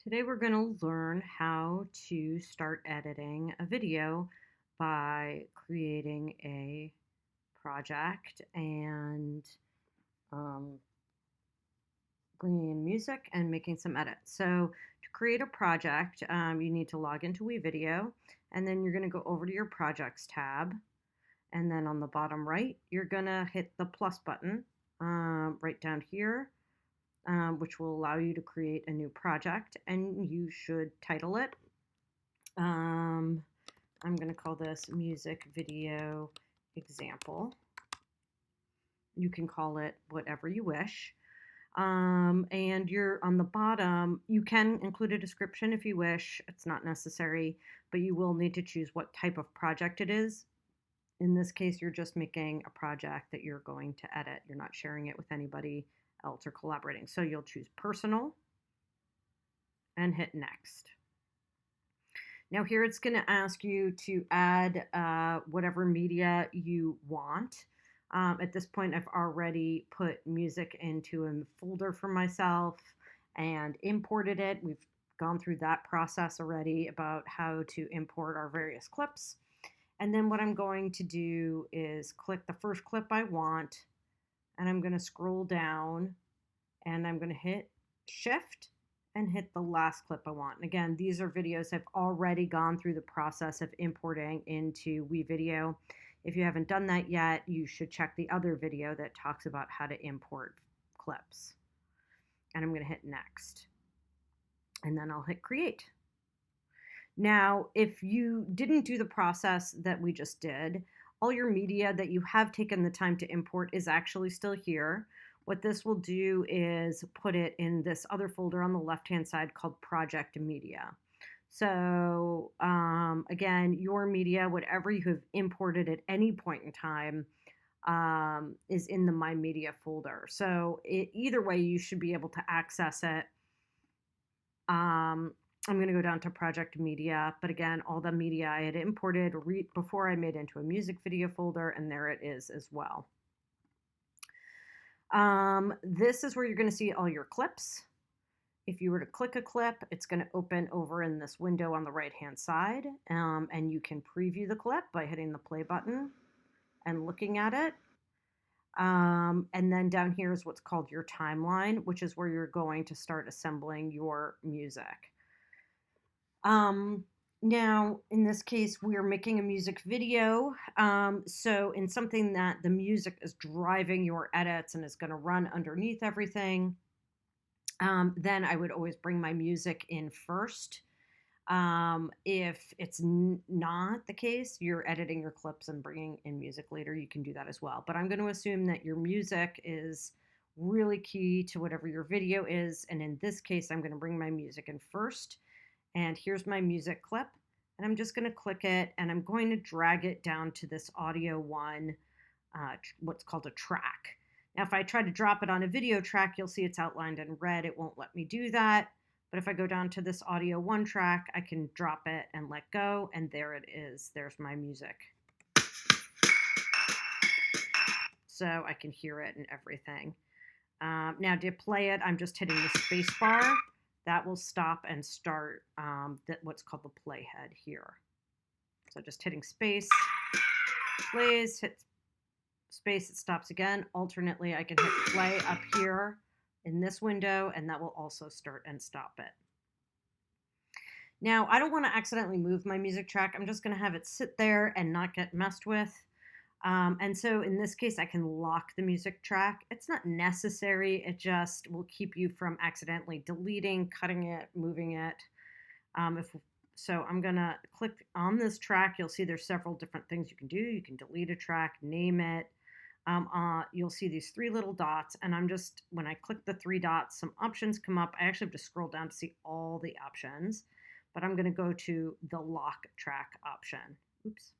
Today we're going to learn how to start editing a video by creating a project and um, bringing in music and making some edits. So to create a project, you need to log into WeVideo, and then you're going to go over to your Projects tab, and then on the bottom right, you're going to hit the plus button right down here, which will allow you to create a new project, and you should title it. I'm going to call this music video example. You can call it whatever you wish. And you're on the bottom, you can include a description if you wish. It's not necessary, but you will need to choose what type of project it is. In this case, you're just making a project that you're going to edit. You're not sharing it with anybody else or collaborating. So you'll choose personal and hit next. Now here it's going to ask you to add whatever media you want. At this point, I've already put music into a folder for myself and imported it. We've gone through that process already about how to import our various clips. And then what I'm going to do is click the first clip I want, and I'm going to scroll down, and I'm going to hit Shift and hit the last clip I want. And again, these are videos I've already gone through the process of importing into WeVideo. If you haven't done that yet, you should check the other video that talks about how to import clips. And I'm going to hit next. And then I'll hit create. Now, if you didn't do the process that we just did, all your media that you have taken the time to import is actually still here. What this will do is put it in this other folder on the left-hand side called Project Media. So again, your media, whatever you have imported at any point in time, is in the My Media folder. So either way, you should be able to access it. I'm going to go down to Project Media, but again, all the media I had imported before I made into a music video folder, and there it is as well. This is where you're going to see all your clips. If you were to click a clip, it's going to open over in this window on the right-hand side, and you can preview the clip by hitting the play button and looking at it. And then down here is what's called your timeline, which is where you're going to start assembling your music. Now, in this case, we're making a music video. So in something that the music is driving your edits and is going to run underneath everything, then I would always bring my music in first. If it's not the case, you're editing your clips and bringing in music later, you can do that as well. But I'm going to assume that your music is really key to whatever your video is. And in this case, I'm going to bring my music in first. And here's my music clip, and I'm just going to click it, and I'm going to drag it down to this audio one, what's called a track. Now, if I try to drop it on a video track, you'll see it's outlined in red. It won't let me do that. But if I go down to this audio one track, I can drop it and let go, and there it is. There's my music. So I can hear it and everything. Now, to play it, I'm just hitting the space bar. That will stop and start what's called the playhead here. So just hitting space, plays, hit space, it stops again. Alternately, I can hit play up here in this window, and that will also start and stop it. Now, I don't want to accidentally move my music track. I'm just going to have it sit there and not get messed with. And so in this case, I can lock the music track. It's not necessary. It just will keep you from accidentally deleting, cutting it, moving it. So I'm going to click on this track. You'll see there's several different things you can do. You can delete a track, name it. You'll see these three little dots. And when I click the three dots, some options come up. I actually have to scroll down to see all the options. But I'm going to go to the lock track option. Oops.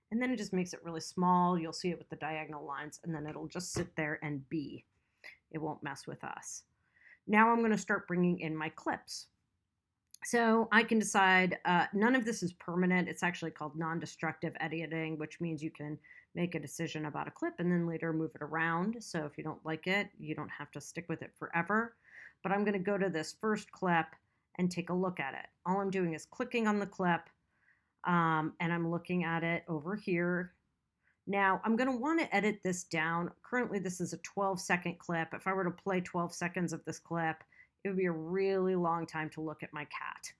And then it just makes it really small. You'll see it with the diagonal lines, and then it'll just sit there and be. It won't mess with us. Now I'm going to start bringing in my clips. So I can decide, none of this is permanent. It's actually called non-destructive editing, which means you can make a decision about a clip and then later move it around. So if you don't like it, you don't have to stick with it forever. but I'm going to go to this first clip and take a look at it. All I'm doing is clicking on the clip, and I'm looking at it over here. Now, I'm going to want to edit this down. Currently, this is a 12-second clip. If I were to play 12 seconds of this clip, it would be a really long time to look at my cat.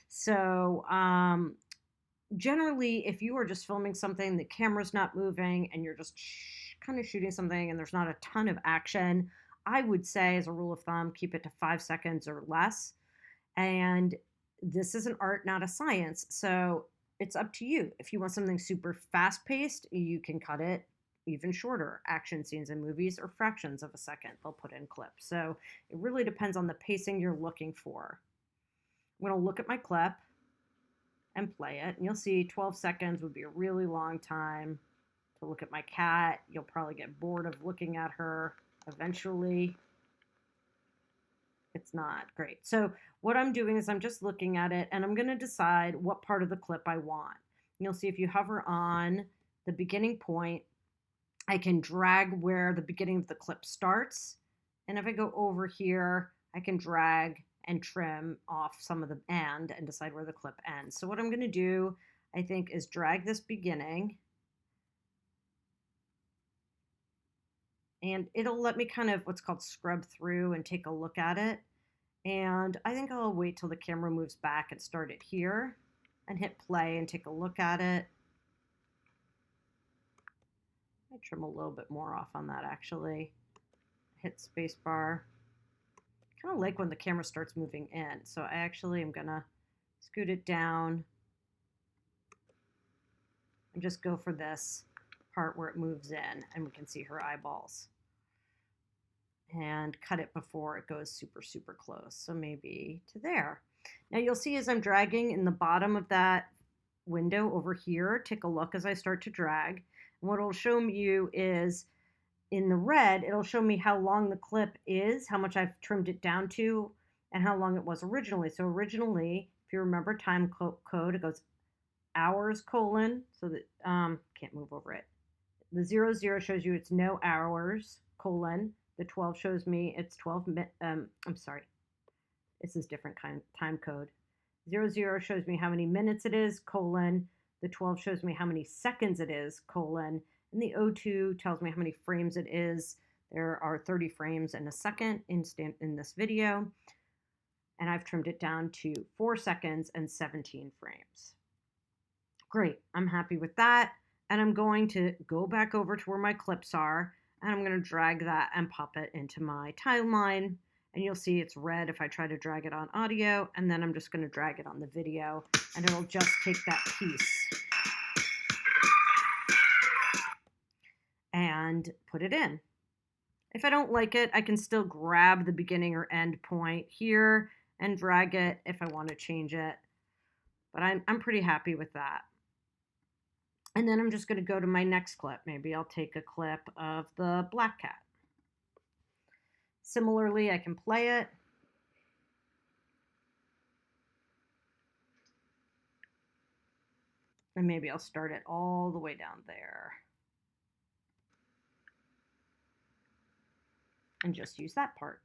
So, generally, if you are just filming something, the camera's not moving, and you're just kind of shooting something and there's not a ton of action, I would say, as a rule of thumb, keep it to 5 seconds or less. And this is an art, not a science. So it's up to you. If you want something super fast paced, you can cut it even shorter. Action scenes in movies are fractions of a second they'll put in clips. So it really depends on the pacing you're looking for. I'm going to look at my clip and play it. And you'll see 12 seconds would be a really long time to look at my cat. You'll probably get bored of looking at her eventually. It's not great. So what I'm doing is I'm just looking at it, and I'm going to decide what part of the clip I want. And you'll see if you hover on the beginning point, I can drag where the beginning of the clip starts. And if I go over here, I can drag and trim off some of the end and decide where the clip ends. So what I'm going to do, I think, is drag this beginning. And it'll let me kind of what's called scrub through and take a look at it. And I think I'll wait till the camera moves back and start it here and hit play and take a look at it. I trim a little bit more off on that actually. Hit spacebar. Kind of like when the camera starts moving in. So I actually am gonna scoot it down and just go for this part where it moves in and we can see her eyeballs. And cut it before it goes super, super close. So maybe to there. Now you'll see as I'm dragging in the bottom of that window over here, take a look as I start to drag. And what it'll show you is in the red, it'll show me how long the clip is, how much I've trimmed it down to, and how long it was originally. So originally, if you remember time code, it goes hours colon, so that, can't move over it. The 00 shows you it's no hours colon. The 12 shows me it's 12 I'm sorry. This is different kind time code. 00 shows me how many minutes it is, colon. The 12 shows me how many seconds it is, colon. And the 02 tells me how many frames it is. There are 30 frames in a second in this video. And I've trimmed it down to 4 seconds and 17 frames. Great, I'm happy with that. And I'm going to go back over to where my clips are, and I'm going to drag that and pop it into my timeline. And you'll see it's red if I try to drag it on audio, and then I'm just going to drag it on the video, and it'll just take that piece and put it in. If I don't like it, I can still grab the beginning or end point here and drag it if I want to change it. But I'm pretty happy with that. And then I'm just going to go to my next clip. Maybe I'll take a clip of the black cat. Similarly, I can play it. And maybe I'll start it all the way down there. And just use that part.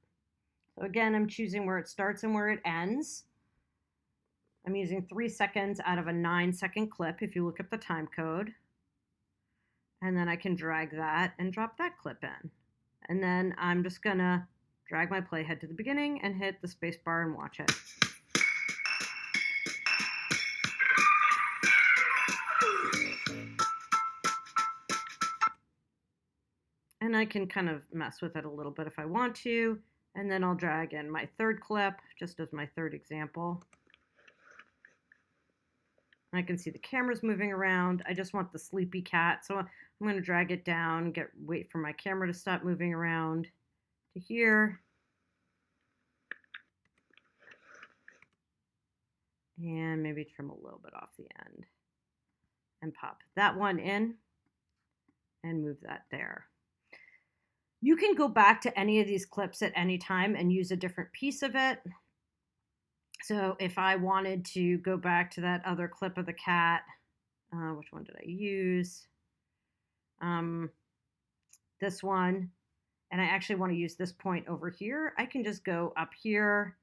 So again, I'm choosing where it starts and where it ends. I'm using 3 seconds out of a 9-second clip if you look at the time code. And then I can drag that and drop that clip in. And then I'm just gonna drag my playhead to the beginning and hit the space bar and watch it. And I can kind of mess with it a little bit if I want to. And then I'll drag in my third clip, just as my third example. I can see the camera's moving around. I just want the sleepy cat. So I'm going to drag it down, wait for my camera to stop moving around to here. And maybe trim a little bit off the end. And pop that one in and move that there. You can go back to any of these clips at any time and use a different piece of it. So if I wanted to go back to that other clip of the cat, which one did I use? This one. and I actually want to use this point over here, I can just go up here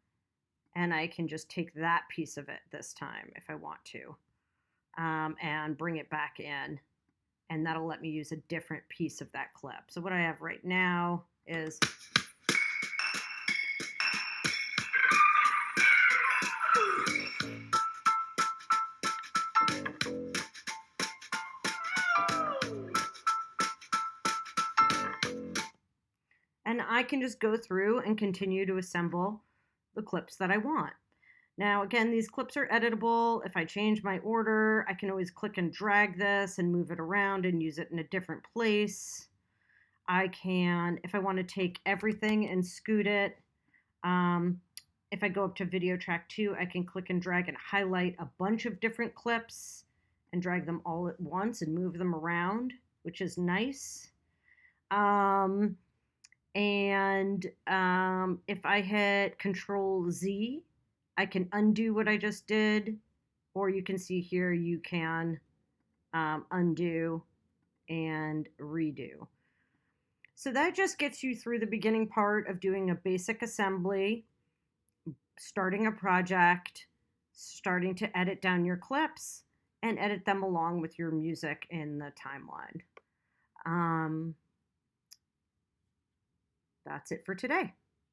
and I can just take that piece of it this time if I want to, and bring it back in, and that'll let me use a different piece of that clip. So what I have right now is and I can just go through and continue to assemble the clips that I want. Now, again, these clips are editable. If I change my order, I can always click and drag this and move it around and use it in a different place. I can, if I want to take everything and scoot it, if I go up to video track 2, I can click and drag and highlight a bunch of different clips and drag them all at once and move them around, which is nice. If I hit Control Z, I can undo what I just did, or you can see here you can undo and redo. So that just gets you through the beginning part of doing a basic assembly, starting a project, starting to edit down your clips, and edit them along with your music in the timeline. That's it for today.